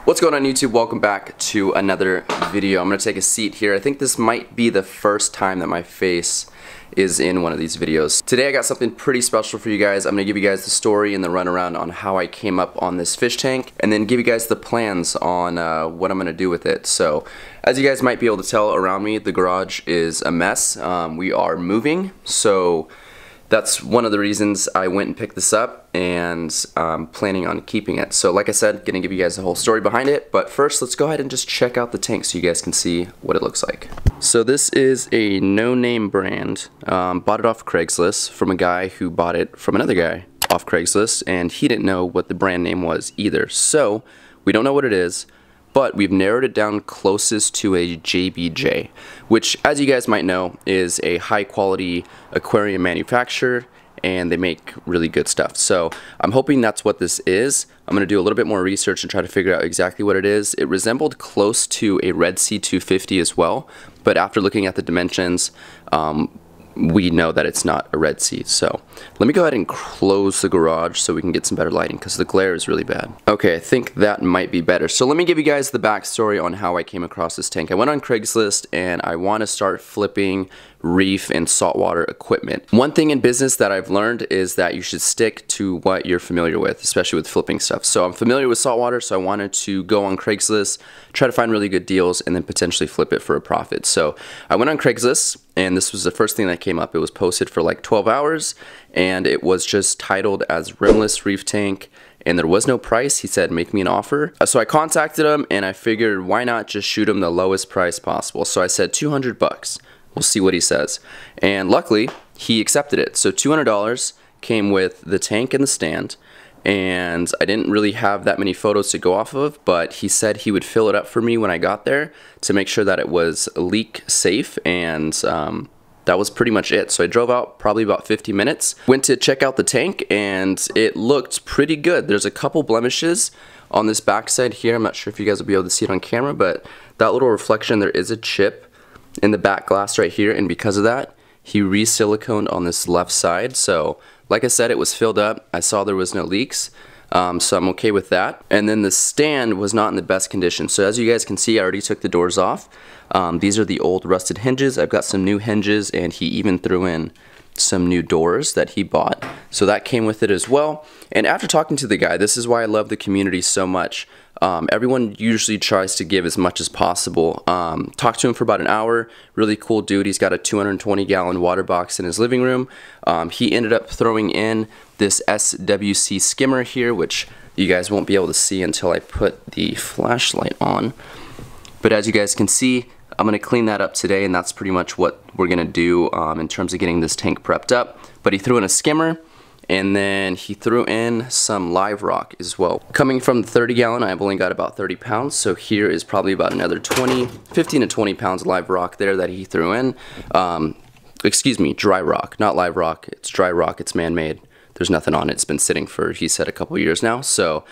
What's going on YouTube? Welcome back to another video. I'm going to take a seat here. I think this might be the first time that my face is in one of these videos. Today I got something pretty special for you guys. I'm going to give you guys the story and the runaround on how I came up on this fish tank, and then give you guys the plans on what I'm going to do with it. So as you guys might be able to tell around me, the garage is a mess. We are moving, so that's one of the reasons I went and picked this up, and I'm planning on keeping it. So like I said, gonna give you guys the whole story behind it, but first let's go ahead and just check out the tank so you guys can see what it looks like. So this is a no-name brand. Bought it off Craigslist from a guy who bought it from another guy off Craigslist, and he didn't know what the brand name was either. So we don't know what it is, but we've narrowed it down closest to a JBJ, which, as you guys might know, is a high-quality aquarium manufacturer, and they make really good stuff. So I'm hoping that's what this is. I'm going to do a little bit more research and try to figure out exactly what it is. It resembled close to a Red Sea 250 as well, but after looking at the dimensions, we know that it's not a Red Sea. So let me go ahead and close the garage so we can get some better lighting, because the glare is really bad. Okay, I think that might be better. So let me give you guys the backstory on how I came across this tank. I went on Craigslist and I want to start flipping reef and saltwater equipment. One thing in business that I've learned is that you should stick to what you're familiar with, especially with flipping stuff. So I'm familiar with saltwater, so I wanted to go on Craigslist, try to find really good deals, and then potentially flip it for a profit. So I went on Craigslist, and this was the first thing that came up. It was posted for like 12 hours, and it was just titled as rimless reef tank, and there was no price. He said, make me an offer. So I contacted him, and I figured, why not just shoot him the lowest price possible? So I said 200 bucks. We'll see what he says. And luckily, he accepted it. So $200 came with the tank and the stand, and I didn't really have that many photos to go off of, but he said he would fill it up for me when I got there to make sure that it was leak safe, and that was pretty much it. So I drove out probably about 50 minutes, went to check out the tank, and it looked pretty good. There's a couple blemishes on this backside here. I'm not sure if you guys will be able to see it on camera, but that little reflection, there is a chip in the back glass right here, and because of that, he re-siliconed on this left side. So like I said, it was filled up. I saw there was no leaks, so I'm okay with that. And then the stand was not in the best condition. So as you guys can see, I already took the doors off. These are the old rusted hinges. I've got some new hinges, and he even threw in some new doors that he bought. So that came with it as well. And after talking to the guy, this is why I love the community so much. Everyone usually tries to give as much as possible. Talked to him for about an hour. Really cool dude. He's got a 220-gallon water box in his living room. He ended up throwing in this SWC skimmer here, which you guys won't be able to see until I put the flashlight on. But as you guys can see, I'm going to clean that up today, and that's pretty much what we're going to do in terms of getting this tank prepped up. But he threw in a skimmer, and then he threw in some live rock as well. Coming from the 30-gallon, I've only got about 30 pounds, so here is probably about another 15 to 20 pounds live rock there that he threw in. Excuse me, dry rock, not live rock. It's dry rock, it's man-made. There's nothing on it. It's been sitting for, he said, a couple years now. So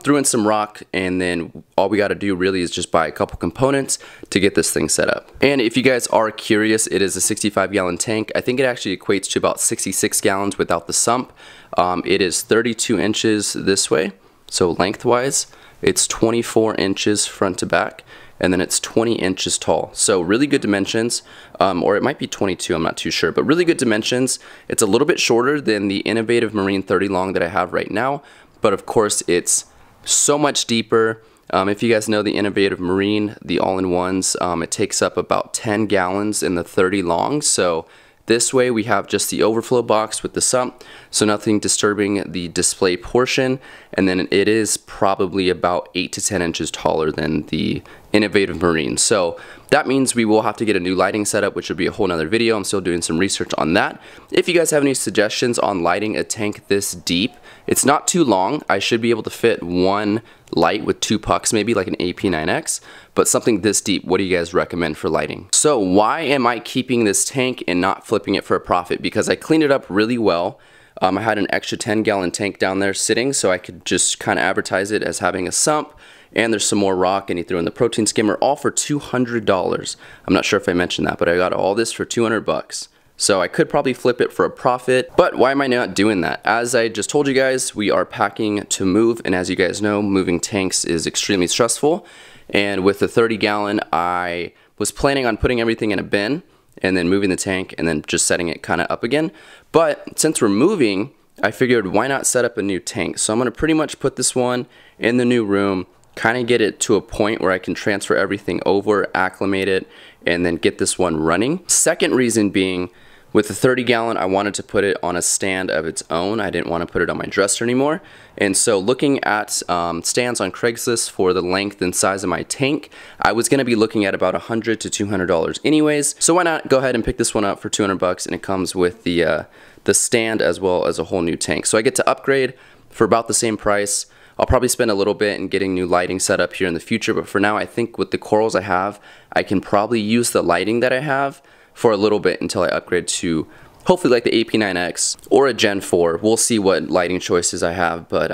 threw in some rock, and then all we got to do really is just buy a couple components to get this thing set up. And if you guys are curious, it is a 65-gallon tank. I think it actually equates to about 66 gallons without the sump. It is 32 inches this way, so lengthwise. It's 24 inches front to back, and then it's 20 inches tall. So really good dimensions, or it might be 22, I'm not too sure, but really good dimensions. It's a little bit shorter than the Innovative Marine 30 long that I have right now, but of course it's so much deeper. If you guys know the Innovative Marine, the all-in-ones, it takes up about 10 gallons in the 30 long. So this way we have just the overflow box with the sump, so nothing disturbing the display portion, and then it is probably about 8 to 10 inches taller than the Innovative Marine. So that means we will have to get a new lighting setup, which would be a whole nother video. I'm still doing some research on that. If you guys have any suggestions on lighting a tank this deep, it's not too long. I should be able to fit one light with 2 pucks, maybe like an AP9X, but something this deep, what do you guys recommend for lighting? So why am I keeping this tank and not flipping it for a profit? Because I cleaned it up really well. I had an extra 10-gallon tank down there sitting, so I could just kind of advertise it as having a sump, and there's some more rock, and he threw in the protein skimmer, all for $200. I'm not sure if I mentioned that, but I got all this for 200 bucks. So I could probably flip it for a profit, but why am I not doing that? As I just told you guys, we are packing to move, and as you guys know, moving tanks is extremely stressful. And with the 30-gallon, I was planning on putting everything in a bin and then moving the tank and then just setting it kind of up again. But since we're moving, I figured why not set up a new tank? So I'm gonna pretty much put this one in the new room, kind of get it to a point where I can transfer everything over, acclimate it, and then get this one running. Second reason being, with the 30-gallon, I wanted to put it on a stand of its own. I didn't want to put it on my dresser anymore. And so looking at stands on Craigslist for the length and size of my tank, I was going to be looking at about $100 to $200 anyways. So why not go ahead and pick this one up for 200 bucks, and it comes with the stand as well as a whole new tank. So I get to upgrade for about the same price. I'll probably spend a little bit in getting new lighting set up here in the future, but for now I think with the corals I have, I can probably use the lighting that I have for a little bit until I upgrade to hopefully like the AP9X or a Gen 4. We'll see what lighting choices I have, but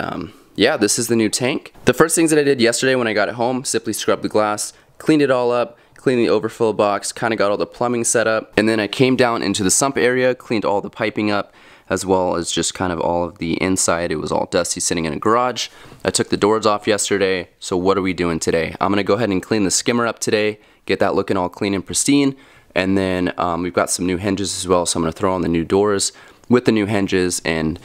yeah, this is the new tank. The first things that I did yesterday when I got it home, simply scrubbed the glass, cleaned it all up, cleaned the overflow box, kind of got all the plumbing set up, and then I came down into the sump area, cleaned all the piping up, as well as just kind of all of the inside. It was all dusty sitting in a garage. I took the doors off yesterday, so what are we doing today? I'm gonna go ahead and clean the skimmer up today, get that looking all clean and pristine, and then we've got some new hinges as well, so I'm gonna throw on the new doors with the new hinges, and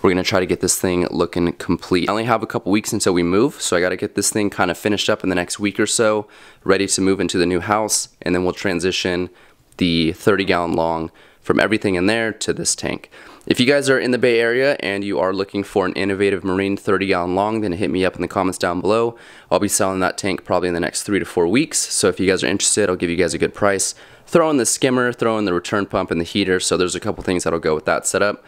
we're gonna try to get this thing looking complete. I only have a couple weeks until we move, so I gotta get this thing kind of finished up in the next week or so, ready to move into the new house, and then we'll transition the 30-gallon long from everything in there to this tank. If you guys are in the Bay Area and you are looking for an innovative marine 30-gallon long, then hit me up in the comments down below. I'll be selling that tank probably in the next 3 to 4 weeks, so if you guys are interested, I'll give you guys a good price. Throw in the skimmer, throw in the return pump and the heater, so there's a couple things that'll go with that setup.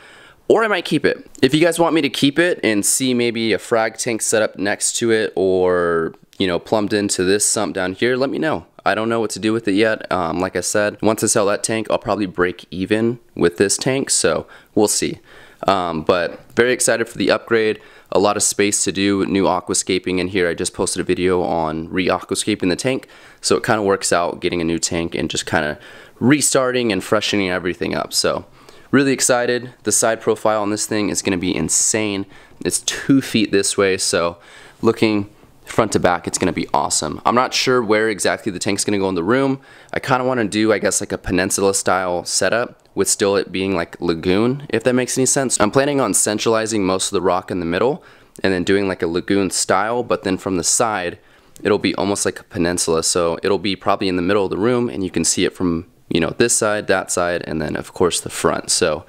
Or I might keep it. If you guys want me to keep it and see maybe a frag tank set up next to it, or you know, plumbed into this sump down here, let me know. I don't know what to do with it yet. Like I said, once I sell that tank, I'll probably break even with this tank, so we'll see. But very excited for the upgrade. A lot of space to do new aquascaping in here. I just posted a video on re-aquascaping the tank, so it kind of works out getting a new tank and just kind of restarting and freshening everything up. So really excited. The side profile on this thing is going to be insane. It's 2 feet this way, so looking front to back, it's going to be awesome. I'm not sure where exactly the tank's going to go in the room. I kind of want to do, I guess, like a peninsula style setup with still it being like lagoon, if that makes any sense. I'm planning on centralizing most of the rock in the middle and then doing like a lagoon style, but then from the side it'll be almost like a peninsula, so it'll be probably in the middle of the room and you can see it from, you know, this side, that side, and then of course the front. So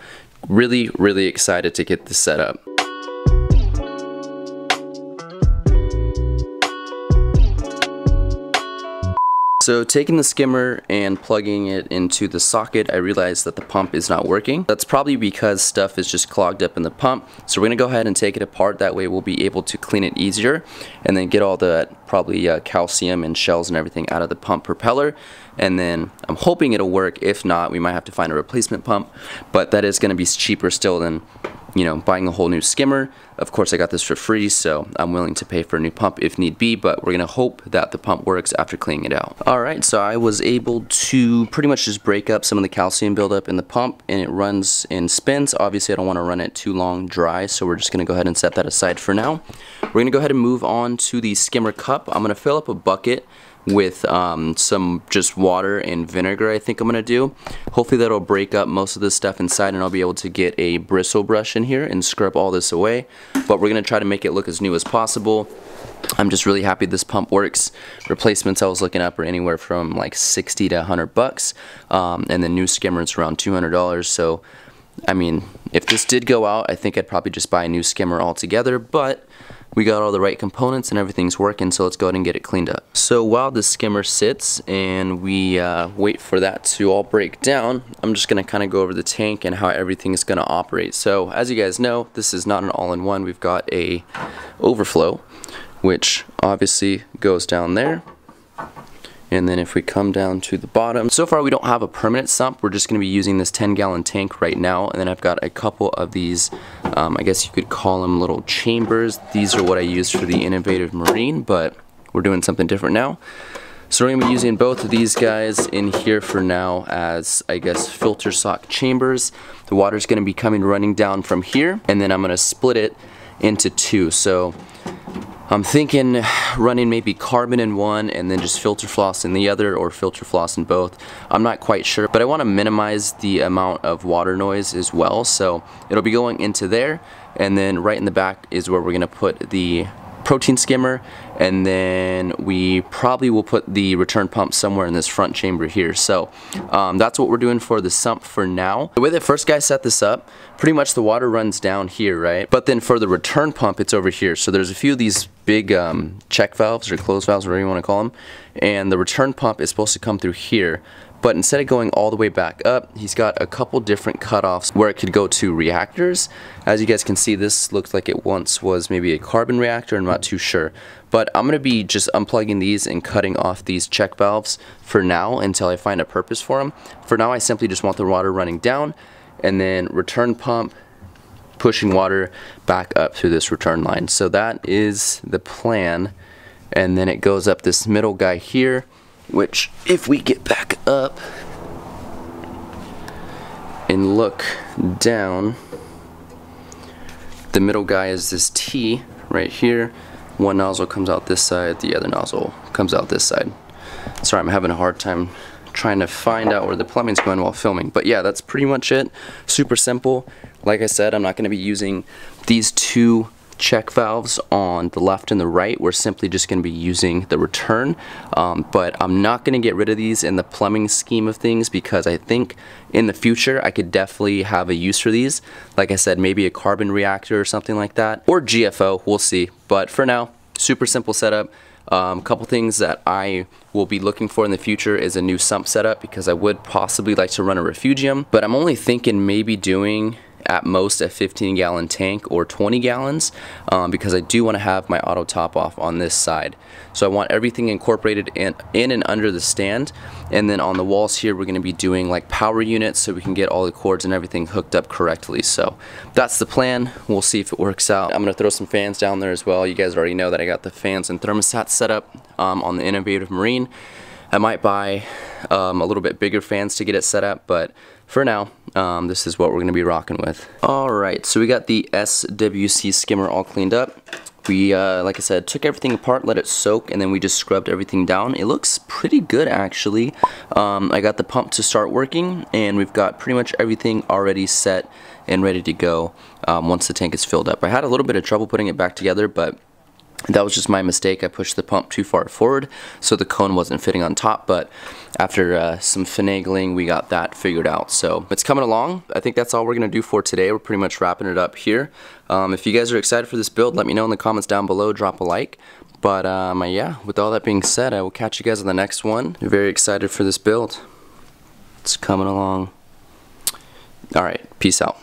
really excited to get this set up. So taking the skimmer and plugging it into the socket, I realized that the pump is not working. That's probably because stuff is just clogged up in the pump. So we're gonna go ahead and take it apart. That way we'll be able to clean it easier and then get all the probably calcium and shells and everything out of the pump propeller. And then I'm hoping it'll work. If not, we might have to find a replacement pump, but that is gonna be cheaper still than, you know, buying a whole new skimmer. Of course, I got this for free, so I'm willing to pay for a new pump if need be, but we're gonna hope that the pump works after cleaning it out. Alright, so I was able to pretty much just break up some of the calcium buildup in the pump, and it runs in spins. Obviously, I don't wanna run it too long dry, so we're just gonna go ahead and set that aside for now. We're gonna go ahead and move on to the Skimmer Cup. I'm gonna fill up a bucket with some just water and vinegar, I think I'm gonna do. Hopefully that'll break up most of this stuff inside and I'll be able to get a bristle brush in here and scrub all this away. But we're gonna try to make it look as new as possible. I'm just really happy this pump works. Replacements I was looking up are anywhere from like 60 to 100 bucks. And the new skimmer is around $200. So, I mean, if this did go out, I think I'd probably just buy a new skimmer altogether, but we got all the right components and everything's working, so let's go ahead and get it cleaned up. So while the skimmer sits and we wait for that to all break down, I'm just gonna kind of go over the tank and how everything is gonna operate. So as you guys know, this is not an all-in-one. We've got a overflow, which obviously goes down there. And then if we come down to the bottom, so far we don't have a permanent sump. We're just going to be using this 10-gallon tank right now. And then I've got a couple of these, I guess you could call them little chambers. These are what I used for the Innovative Marine, but we're doing something different now. So we're going to be using both of these guys in here for now as, I guess, filter sock chambers. The water's going to be running down from here, and then I'm going to split it into two. So I'm thinking running maybe carbon in one and then just filter floss in the other, or filter floss in both. I'm not quite sure, but I want to minimize the amount of water noise as well. So it'll be going into there, and then right in the back is where we're going to put the protein skimmer, and then we probably will put the return pump somewhere in this front chamber here. So that's what we're doing for the sump for now. The way the first guy set this up, pretty much the water runs down here, right? But then for the return pump, it's over here. So there's a few of these big check valves or close valves, whatever you want to call them, and the return pump is supposed to come through here. But instead of going all the way back up, he's got a couple different cutoffs where it could go to reactors. As you guys can see, this looks like it once was maybe a carbon reactor. I'm not too sure. But I'm going to be just unplugging these and cutting off these check valves for now until I find a purpose for them. For now, I simply just want the water running down, and then return pump pushing water back up through this return line. So that is the plan. And then it goes up this middle guy here, which if we get back up and look down, the middle guy is this T right here. One nozzle comes out this side, the other nozzle comes out this side. Sorry, I'm having a hard time trying to find out where the plumbing's going while filming. But yeah, that's pretty much it. Super simple. Like I said, I'm not going to be using these two check valves on the left and the right. We're simply just going to be using the return, but I'm not going to get rid of these in the plumbing scheme of things, because I think in the future I could definitely have a use for these. Like I said, maybe a carbon reactor or something like that, or GFO, we'll see. But for now, super simple setup. A couple things that I will be looking for in the future is a new sump setup, because I would possibly like to run a refugium, but I'm only thinking maybe doing at most a 15-gallon tank or 20 gallons, because I do want to have my auto top off on this side. So I want everything incorporated in and under the stand, and then on the walls here we're going to be doing like power units so we can get all the cords and everything hooked up correctly. So that's the plan. We'll see if it works out. I'm going to throw some fans down there as well. You guys already know that I got the fans and thermostats set up on the Innovative Marine. I might buy a little bit bigger fans to get it set up, but for now, this is what we're going to be rocking with. Alright, so we got the SWC skimmer all cleaned up. We, like I said, took everything apart, let it soak, and then we just scrubbed everything down. It looks pretty good, actually. I got the pump to start working, and we've got pretty much everything already set and ready to go once the tank is filled up. I had a little bit of trouble putting it back together, but that was just my mistake. I pushed the pump too far forward, so the cone wasn't fitting on top, but after some finagling, we got that figured out. So it's coming along. I think that's all we're going to do for today. We're pretty much wrapping it up here. If you guys are excited for this build, let me know in the comments down below. Drop a like. But yeah, with all that being said, I will catch you guys on the next one. I'm very excited for this build. It's coming along. Alright, peace out.